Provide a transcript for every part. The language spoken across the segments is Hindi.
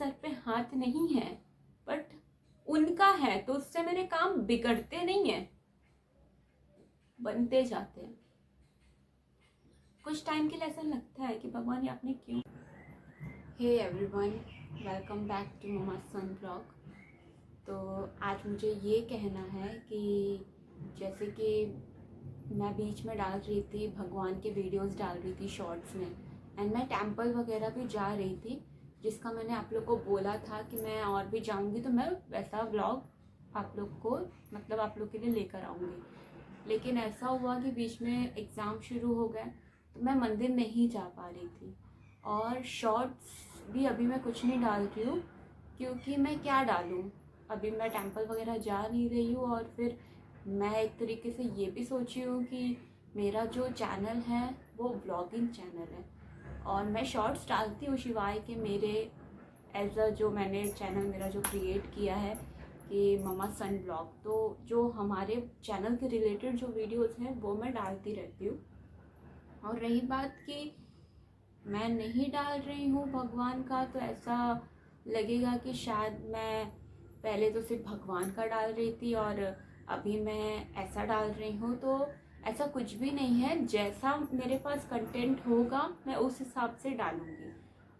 सर पे हाथ नहीं है, बट उनका है तो उससे मेरे काम बिगड़ते नहीं है, बनते जाते हैं। कुछ टाइम के लिए ऐसा लगता है कि भगवान ये आपने क्यों। Hey everyone, welcome back to mama son blog. तो आज मुझे ये कहना है कि जैसे कि मैं बीच में डाल रही थी, भगवान के वीडियोस डाल रही थी शॉर्ट्स में, एंड मैं टेंपल वगैरह भी जा रही थी, जिसका मैंने आप लोग को बोला था कि मैं और भी जाऊंगी तो मैं वैसा व्लॉग आप लोग को मतलब आप लोग के लिए लेकर आऊँगी। लेकिन ऐसा हुआ कि बीच में एग्ज़ाम शुरू हो गए तो मैं मंदिर नहीं जा पा रही थी, और शॉर्ट्स भी अभी मैं कुछ नहीं डाल रही हूँ क्योंकि मैं क्या डालूँ, अभी मैं टेंपल वगैरह जा नहीं रही हूँ। और फिर मैं एक तरीके से ये भी सोची हूँ कि मेरा जो चैनल है वो ब्लॉगिंग चैनल है, और मैं शॉर्ट्स डालती हूँ शिवाय के मेरे एज अ जो मैंने चैनल मेरा जो क्रिएट किया है कि ममा सन ब्लॉग, तो जो हमारे चैनल के रिलेटेड जो वीडियोस हैं वो मैं डालती रहती हूँ। और रही बात कि मैं नहीं डाल रही हूँ भगवान का, तो ऐसा लगेगा कि शायद मैं पहले तो सिर्फ भगवान का डाल रही थी और अभी मैं ऐसा डाल रही हूँ, तो ऐसा कुछ भी नहीं है। जैसा मेरे पास कंटेंट होगा मैं उस हिसाब से डालूँगी।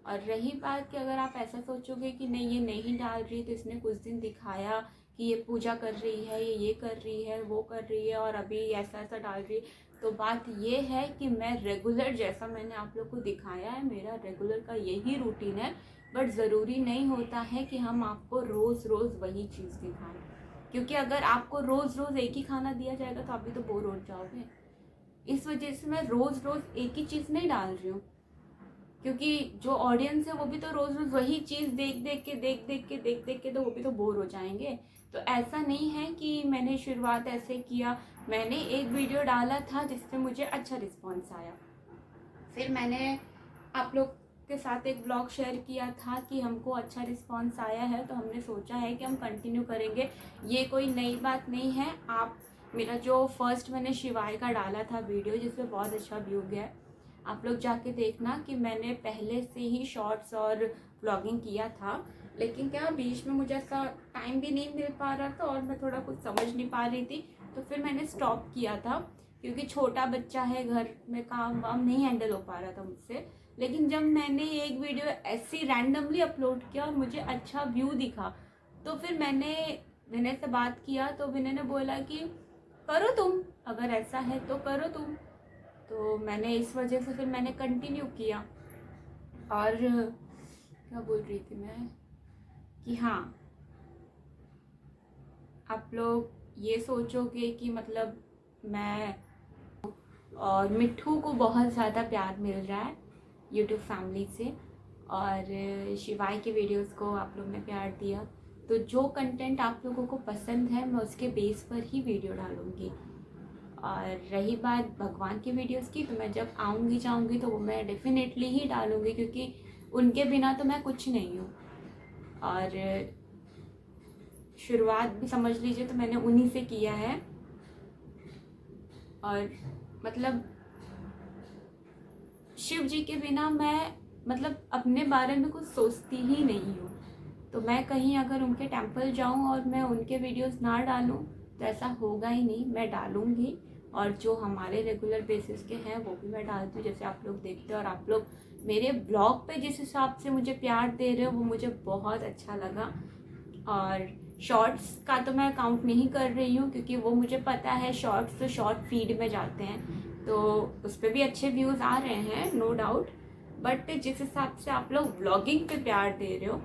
और रही बात कि अगर आप ऐसा सोचोगे कि नहीं ये नहीं डाल रही, तो इसने कुछ दिन दिखाया कि ये पूजा कर रही है, ये कर रही है, वो कर रही है, और अभी ऐसा ऐसा डाल रही है, तो बात ये है कि मैं रेगुलर जैसा मैंने आप लोग को दिखाया है, मेरा रेगुलर का यही रूटीन है। बट ज़रूरी नहीं होता है कि हम आपको रोज़ रोज़ वही चीज़ दिखाएं, क्योंकि अगर आपको रोज़ रोज़ एक ही खाना दिया जाएगा तो आप भी तो बोर हो जाओगे। इस वजह से मैं रोज़ रोज़ एक ही चीज़ नहीं डाल रही हूँ, क्योंकि जो ऑडियंस है वो भी तो रोज़ रोज़ वही चीज़ देख देख के तो वो भी तो बोर हो जाएंगे। तो ऐसा नहीं है कि मैंने शुरुआत ऐसे किया, मैंने एक वीडियो डाला था जिससे मुझे अच्छा रिस्पॉन्स आया, फिर मैंने आप लोग के साथ एक ब्लॉग शेयर किया था कि हमको अच्छा रिस्पॉन्स आया है, तो हमने सोचा है कि हम कंटिन्यू करेंगे। ये कोई नई बात नहीं है। आप मेरा जो फर्स्ट मैंने शिवाय का डाला था वीडियो जिसमें बहुत अच्छा व्यू गया है, आप लोग जाके देखना कि मैंने पहले से ही शॉर्ट्स और ब्लॉगिंग किया था, लेकिन क्या बीच में मुझे ऐसा टाइम भी नहीं मिल पा रहा था और मैं थोड़ा कुछ समझ नहीं पा रही थी, तो फिर मैंने स्टॉप किया था क्योंकि छोटा बच्चा है, घर में काम वाम नहीं हैंडल हो पा रहा था मुझसे। लेकिन जब मैंने एक वीडियो ऐसी रैंडमली अपलोड किया और मुझे अच्छा व्यू दिखा, तो फिर मैंने विनय से बात किया, तो विनय ने बोला कि करो तुम, अगर ऐसा है तो करो तुम। तो मैंने इस वजह से फिर मैंने कंटिन्यू किया। और क्या बोल रही थी मैं कि हाँ, आप लोग ये सोचोगे कि मतलब मैं और मिट्ठू को बहुत ज़्यादा प्यार मिल रहा है यूट्यूब फैमिली से, और शिवाय के वीडियोस को आप लोग ने प्यार दिया, तो जो कंटेंट आप लोगों को पसंद है मैं उसके बेस पर ही वीडियो डालूँगी। और रही बात भगवान की वीडियोस की, तो मैं जब आऊँगी जाऊँगी तो वो मैं डेफिनेटली ही डालूँगी, क्योंकि उनके बिना तो मैं कुछ नहीं हूँ। और शुरुआत भी समझ लीजिए तो मैंने उन्हीं से किया है, और मतलब शिव जी के बिना मैं मतलब अपने बारे में कुछ सोचती ही नहीं हूँ। तो मैं कहीं अगर उनके टेंपल जाऊँ और मैं उनके वीडियोस ना डालूँ तो ऐसा होगा ही नहीं, मैं डालूँगी। और जो हमारे रेगुलर बेसिस के हैं वो भी मैं डालती हूँ, जैसे आप लोग देखते हो। और आप लोग मेरे ब्लॉग पे जिस हिसाब से मुझे प्यार दे रहे हो वो मुझे बहुत अच्छा लगा। और शॉर्ट्स का तो मैं काउंट नहीं कर रही हूँ, क्योंकि वो मुझे पता है शॉर्ट्स तो शॉर्ट फीड में जाते हैं, तो उस पर भी अच्छे व्यूज़ आ रहे हैं, नो डाउट। बट जिस हिसाब से आप लोग ब्लॉगिंग पे प्यार दे रहे हो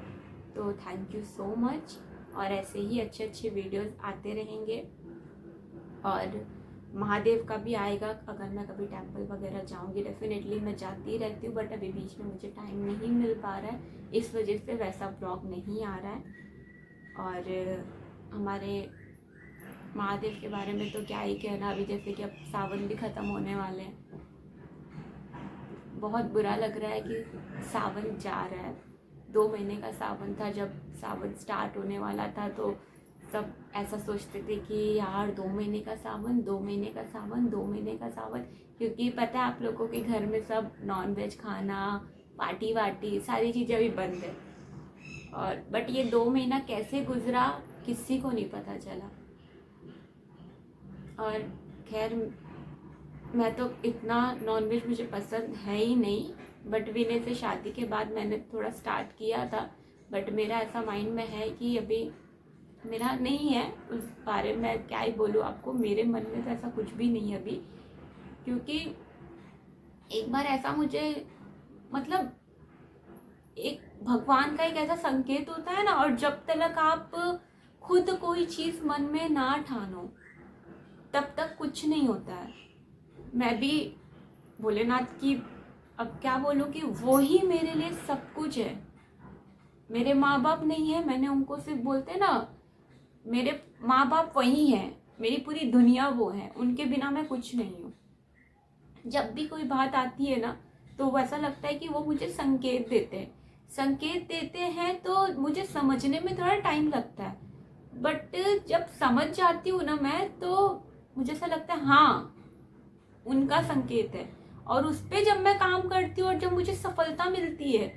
तो थैंक यू सो मच। और ऐसे ही अच्छे अच्छे वीडियोस आते रहेंगे। और महादेव का भी आएगा, अगर मैं कभी टेंपल वगैरह जाऊंगी, डेफिनेटली मैं जाती रहती हूँ, बट अभी बीच में मुझे टाइम नहीं मिल पा रहा है, इस वजह से वैसा ब्लॉग नहीं आ रहा है। और हमारे महादेव के बारे में तो क्या ही कहना, अभी जैसे कि अब सावन भी ख़त्म होने वाले हैं, बहुत बुरा लग रहा है कि सावन जा रहा है। 2 महीने का सावन था, जब सावन स्टार्ट होने वाला था तो सब ऐसा सोचते थे कि यार 2 महीने का सावन, 2 महीने का सावन, 2 महीने का सावन, क्योंकि पता है आप लोगों के घर में सब नॉन वेज खाना, पार्टी वार्टी सारी चीज़ें अभी बंद है। और बट ये 2 महीना कैसे गुजरा किसी को नहीं पता चला। और खैर मैं तो इतना नॉनवेज मुझे पसंद है ही नहीं, बट विनय से शादी के बाद मैंने थोड़ा स्टार्ट किया था, बट मेरा ऐसा माइंड में है कि अभी मेरा नहीं है। उस बारे में क्या ही बोलूँ आपको, मेरे मन में तो ऐसा कुछ भी नहीं है अभी, क्योंकि एक बार ऐसा मुझे मतलब एक भगवान का एक ऐसा संकेत होता है ना, और जब तक आप खुद कोई चीज़ मन में ना ठानो तब तक कुछ नहीं होता है। मैं भी भोलेनाथ की अब क्या बोलूँ कि वो ही मेरे लिए सब कुछ है। मेरे माँ बाप नहीं है, मैंने उनको सिर्फ बोलते ना, मेरे माँ बाप वही हैं, मेरी पूरी दुनिया वो है, उनके बिना मैं कुछ नहीं हूँ। जब भी कोई बात आती है ना तो वैसा लगता है कि वो मुझे संकेत देते हैं तो मुझे समझने में थोड़ा टाइम लगता है, बट जब समझ जाती हूँ ना मैं, तो मुझे ऐसा लगता है हाँ उनका संकेत है। और उस पर जब मैं काम करती हूँ और जब मुझे सफलता मिलती है,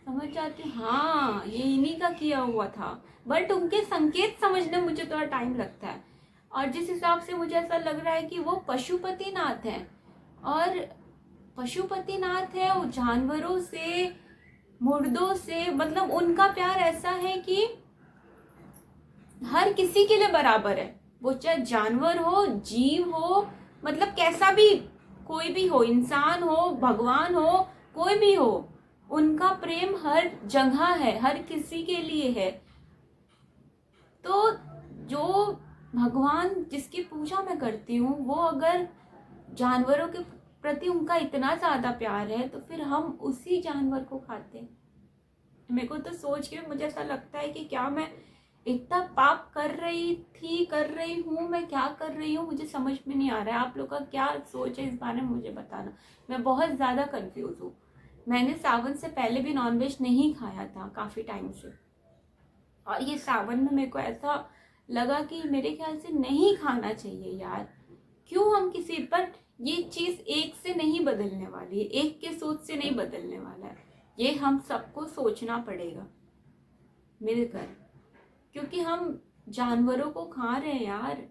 समझ जाती हूँ हाँ ये इन्हीं का किया हुआ था, बट उनके संकेत समझने मुझे थोड़ा टाइम लगता है। और जिस हिसाब से मुझे ऐसा लग रहा है कि वो पशुपतिनाथ हैं, और पशुपतिनाथ है वो जानवरों से, मुर्दों से, मतलब उनका प्यार ऐसा है कि हर किसी के लिए बराबर है। वो चाहे जानवर हो, जीव हो, मतलब कैसा भी कोई भी हो, इंसान हो, भगवान हो, कोई भी हो, उनका प्रेम हर जगह है, हर किसी के लिए है। तो जो भगवान जिसकी पूजा मैं करती हूँ, वो अगर जानवरों के प्रति उनका इतना ज़्यादा प्यार है तो फिर हम उसी जानवर को खाते हैं। मेरे को तो सोच के मुझे ऐसा लगता है कि क्या मैं इतना पाप कर रही हूँ, मैं क्या कर रही हूँ, मुझे समझ में नहीं आ रहा है। आप लोग का क्या सोच है इस बारे में मुझे बताना, मैं बहुत ज़्यादा कंफ्यूज हूँ। मैंने सावन से पहले भी नॉनवेज नहीं खाया था काफ़ी टाइम से, और ये सावन में मेरे को ऐसा लगा कि मेरे ख्याल से नहीं खाना चाहिए यार। क्यों हम किसी पर, ये चीज़ एक से नहीं बदलने वाली है, एक के सोच से नहीं बदलने वाला है, ये हम सबको सोचना पड़ेगा मिलकर, क्योंकि हम जानवरों को खा रहे हैं यार।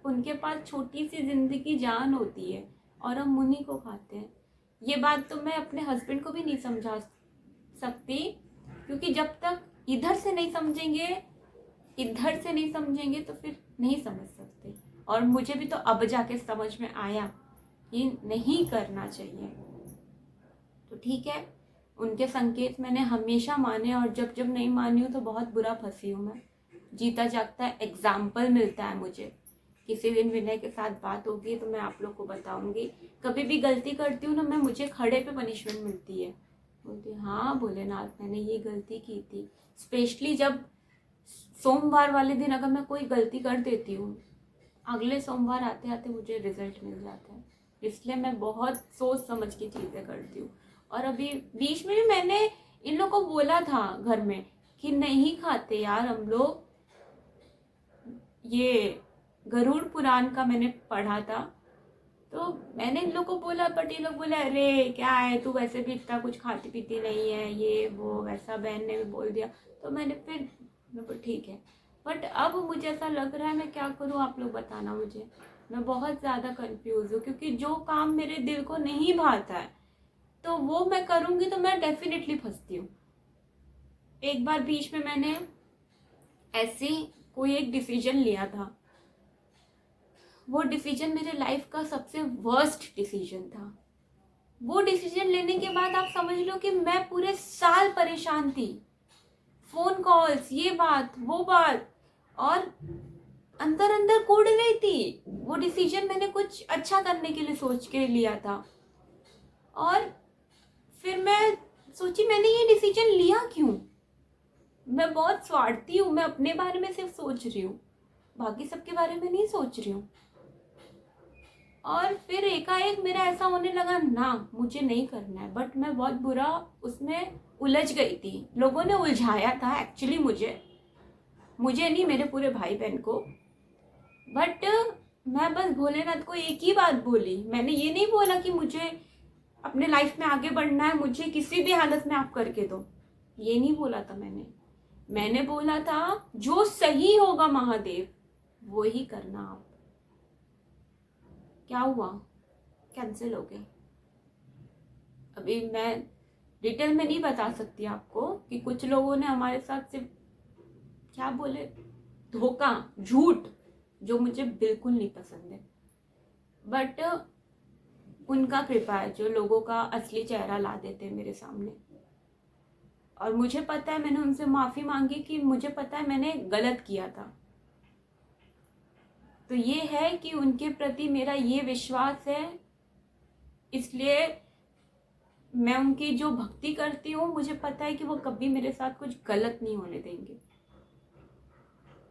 उनके पास छोटी सी जिंदगी जान होती है और हम उन्हीं को खाते हैं। ये बात तो मैं अपने हस्बैंड को भी नहीं समझा सकती, क्योंकि जब तक इधर से नहीं समझेंगे तो फिर नहीं समझ सकते। और मुझे भी तो अब जाके समझ में आया कि नहीं करना चाहिए। तो ठीक है, उनके संकेत मैंने हमेशा माने, और जब जब नहीं मानी हूँ तो बहुत बुरा फंसी हूँ मैं। जीता जागता एग्जाम्पल मिलता है मुझे। किसी दिन विनय के साथ बात होगी तो मैं आप लोग को बताऊंगी। कभी भी गलती करती हूँ ना मैं, मुझे खड़े पे पनिशमेंट मिलती है। बोलती हाँ भोलेनाथ मैंने ये गलती की थी। स्पेशली जब सोमवार वाले दिन अगर मैं कोई गलती कर देती हूँ, अगले सोमवार आते आते मुझे रिजल्ट मिल जाता है। इसलिए मैं बहुत सोच समझ के चीज़ें करती हूँ। और अभी बीच में भी मैंने इन लोगों को बोला था घर में कि नहीं खाते यार हम लोग, ये गरुड़ पुराण का मैंने पढ़ा था, तो मैंने इन लोग को बोला, बट ये लोग बोले अरे क्या है तू वैसे भी इतना कुछ खाती पीती नहीं है, ये वो वैसा, बहन ने भी बोल दिया। तो मैंने फिर ठीक है, बट अब मुझे ऐसा लग रहा है मैं क्या करूँ, आप लोग बताना मुझे। मैं बहुत ज़्यादा कंफ्यूज हूँ, क्योंकि जो काम मेरे दिल को नहीं भाता है तो वो मैं करूँगी तो मैं डेफिनेटली फंसती हूँ। एक बार बीच में मैंने ऐसे कोई एक डिसीजन लिया था, वो डिसीजन मेरे लाइफ का सबसे वर्स्ट डिसीजन था। वो डिसीजन लेने के बाद आप समझ लो कि मैं पूरे साल परेशान थी, फोन कॉल्स, ये बात वो बात, और अंदर अंदर कूद रही थी। वो डिसीजन मैंने कुछ अच्छा करने के लिए सोच के लिया था, और फिर मैं सोची मैंने ये डिसीजन लिया क्यों। मैं बहुत स्वार्थी हूँ, मैं अपने बारे में सिर्फ सोच रही हूँ, बाकी सबके बारे में नहीं सोच रही हूँ। और फिर एकाएक मेरा ऐसा होने लगा ना मुझे नहीं करना है, बट मैं बहुत बुरा उसमें उलझ गई थी। लोगों ने उलझाया था एक्चुअली, मुझे नहीं, मेरे पूरे भाई बहन को। बट मैं बस भोलेनाथ को एक ही बात बोली, मैंने ये नहीं बोला कि मुझे अपने लाइफ में आगे बढ़ना है, मुझे किसी भी हालत में आप करके दो। ये नहीं बोला था मैंने बोला था जो सही होगा महादेव वो ही करना आप। क्या हुआ, कैंसिल हो गए। अभी मैं डिटेल में नहीं बता सकती आपको कि कुछ लोगों ने हमारे साथ सिर्फ क्या बोले, धोखा, झूठ, जो मुझे बिल्कुल नहीं पसंद है। बट उनका कृपा है जो लोगों का असली चेहरा ला देते हैं मेरे सामने। और मुझे पता है, मैंने उनसे माफी मांगी कि मुझे पता है मैंने गलत किया था। तो ये है कि उनके प्रति मेरा ये विश्वास है, इसलिए मैं उनकी जो भक्ति करती हूँ मुझे पता है कि वो कभी मेरे साथ कुछ गलत नहीं होने देंगे।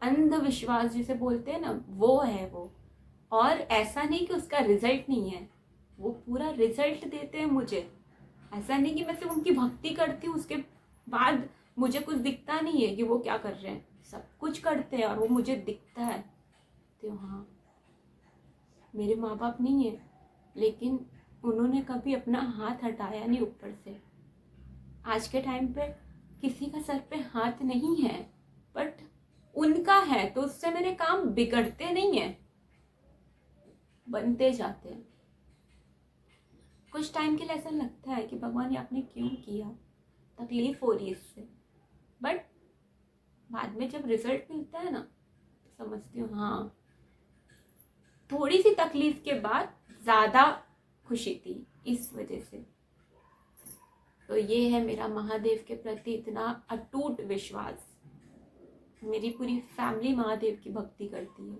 अंधविश्वास जिसे बोलते हैं ना, वो है वो। और ऐसा नहीं कि उसका रिजल्ट नहीं है, वो पूरा रिजल्ट देते हैं मुझे। ऐसा नहीं कि मैं सिर्फ उनकी भक्ति करती हूँ उसके बाद मुझे कुछ दिखता नहीं है कि वो क्या कर रहे हैं। सब कुछ करते हैं और वो मुझे दिखता है। तो हाँ, मेरे माँ बाप नहीं है, लेकिन उन्होंने कभी अपना हाथ हटाया नहीं ऊपर से। आज के टाइम पे किसी का सर पे हाथ नहीं है, बट उनका है तो उससे मेरे काम बिगड़ते नहीं है, बनते जाते हैं। कुछ टाइम के लिए ऐसा लगता है कि भगवान ये आपने क्यों किया, तकलीफ हो रही है इससे। बट बाद में जब रिजल्ट मिलता है ना तो समझती हूँ हाँ, थोड़ी सी तकलीफ के बाद ज़्यादा खुशी थी इस वजह से। तो ये है मेरा महादेव के प्रति इतना अटूट विश्वास। मेरी पूरी फैमिली महादेव की भक्ति करती है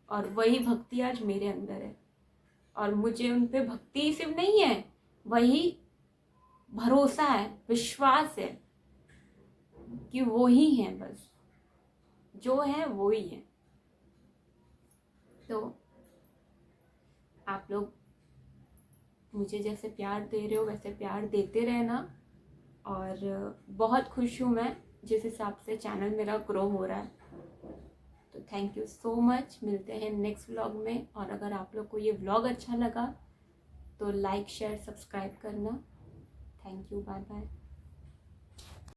और वही भक्ति आज मेरे अंदर है। और मुझे उन पे भक्ति सिर्फ नहीं है, वही भरोसा है, विश्वास है कि वो ही है, बस जो है वो ही है। तो आप लोग मुझे जैसे प्यार दे रहे हो वैसे प्यार देते रहना। और बहुत खुश हूँ मैं जिस हिसाब से चैनल मेरा ग्रो हो रहा है। तो थैंक यू सो मच। मिलते हैं नेक्स्ट व्लॉग में। और अगर आप लोग को ये व्लॉग अच्छा लगा तो लाइक शेयर सब्सक्राइब करना। Thank you, bye bye.